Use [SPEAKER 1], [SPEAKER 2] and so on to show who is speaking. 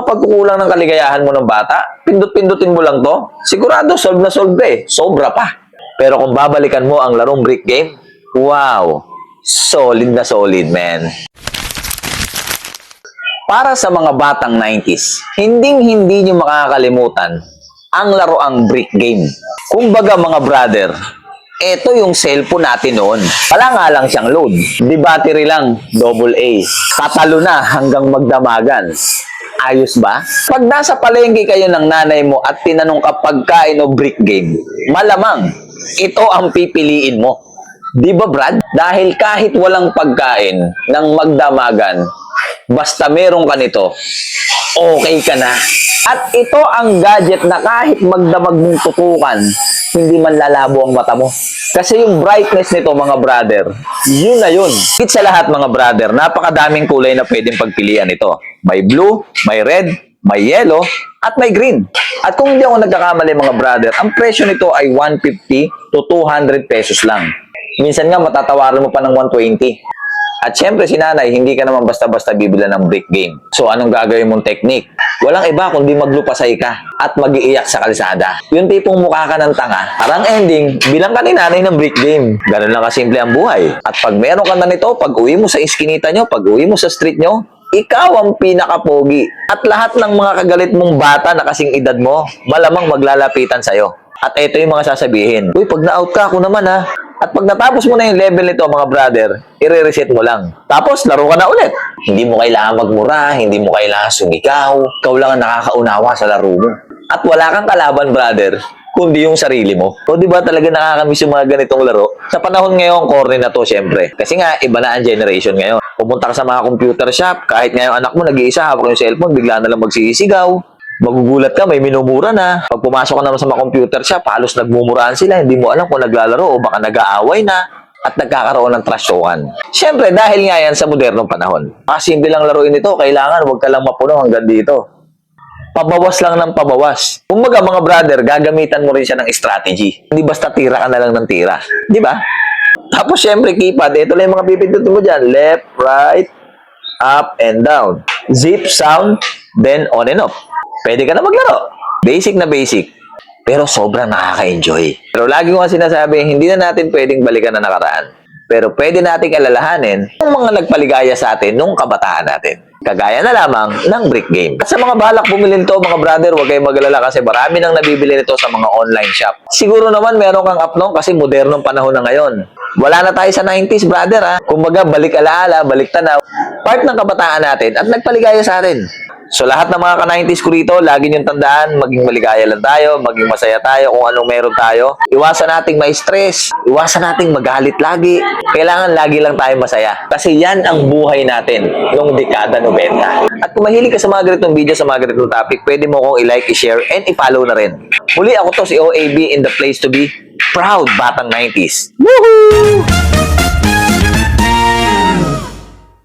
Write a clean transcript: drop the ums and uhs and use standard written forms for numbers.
[SPEAKER 1] Pagkukulang ng kaligayahan mo ng bata, pindot-pindutin mo lang to, sigurado solve na solve eh, sobra pa. Pero kung babalikan mo ang larong brick game, wow, solid na solid, man. Para sa mga batang 90s, hinding-hindi nyo makakalimutan ang laroang brick game. Kumbaga mga brother, ito yung cellphone natin noon. Wala nga lang siyang load. Di battery lang, AA. Tatalo na hanggang magdamagan. Ayos ba? Pag nasa palengke kayo ng nanay mo at tinanong ka pagkain o brick game, malamang ito ang pipiliin mo. Di ba Brad? Dahil kahit walang pagkain ng magdamagan, basta meron ka nito, okay ka na. At ito ang gadget na kahit magdamag mong tutukan, hindi man lalabo ang mata mo. Kasi yung brightness nito mga brother, yun na yun. Higit sa lahat mga brother, napakadaming kulay na pwedeng pagpilian ito. May blue, may red, may yellow, at may green. At kung hindi ako nagkakamali mga brother, ang presyo nito ay 150 to 200 pesos lang. Minsan nga matatawaran mo pa ng 120. At syempre si nanay, hindi ka naman basta-basta bibila ng brick game. So anong gagawin mong technique? Walang iba kundi maglupasay ka at mag-iiyak sa kalsada. Yung tipong mukha ka ng tanga, parang ending, bilang ka ni nanay ng brick game. Ganun lang kasimple ang buhay. At pag meron ka na nito, pag uwi mo sa iskinita nyo, pag uwi mo sa street nyo, ikaw ang pinakapogi. At lahat ng mga kagalit mong bata na kasing edad mo, malamang maglalapitan sa'yo. At ito yung mga sasabihin. Uy, pag na-out ka, ako naman ha. At pag natapos mo na yung level nito, mga brother, i-reset mo lang. Tapos, laro ka na ulit. Hindi mo kailangan magmura, hindi mo kailangan sumigaw. Ikaw lang ang nakakaunawa sa laro mo. At wala kang kalaban, brother, kundi yung sarili mo. O, di ba talaga nakakamiss yung mga ganitong laro? Sa panahon ngayon, corny na to, syempre. Kasi nga, iba na ang generation ngayon. Pumunta ka sa mga computer shop, kahit ngayong anak mo nag-iisa, hawak yung cellphone, bigla na lang magsisigaw. Magugulat ka, may minumura na. Pag pumasok ka naman sa mga computer shop, halos nagmumurahan sila. Hindi mo alam kung naglalaro o baka nag-aaway na at nagkakaroon ng trash-talkan. Siyempre, dahil nga yan sa modernong panahon. Simple lang laruin ito, kailangan huwag ka lang mapuno hanggang dito. Pabawas lang ng pabawas. Kumbaga mga brother, gagamitan mo rin siya ng strategy. Hindi basta tira ka na lang ng tira. Di ba? Tapos siyempre, keypad. Ito lang yung mga pipindutin mo dyan. Left, right, up, and down. Zip, sound, then on and off. Pwede ka na maglaro. Basic na basic. Pero sobrang nakaka-enjoy. Pero lagi ko nga sinasabi, hindi na natin pwedeng balikan na nakaraan. Pero pwede nating alalahanin ang mga nagpaligaya sa atin nung kabataan natin. Kagaya na lamang ng brick game. At sa mga balak bumili nito, mga brother, huwag kayong mag-alala kasi marami nang nabibili nito sa mga online shop. Siguro naman meron kang upload kasi modernong panahon na ngayon. Wala na tayo sa 90s, brother ha. Kumbaga, balik alaala, balik tanaw. Part ng kabataan natin at nagpaligaya sa atin. So lahat ng mga ka-90s ko rito, lagi niyong tandaan, maging maligaya lang tayo, maging masaya tayo kung anong meron tayo. Iwasan nating ma-stress, iwasan nating magalit lagi. Kailangan lagi lang tayo masaya. Kasi yan ang buhay natin noong dekada 90. At kung mahilig ka sa mga ganitong video, sa mga ganitong topic, pwede mo kong i-like, i-share, and i-follow na rin. Muli ako to si OAB in the place to be. Proud Batang 90s. Woohoo!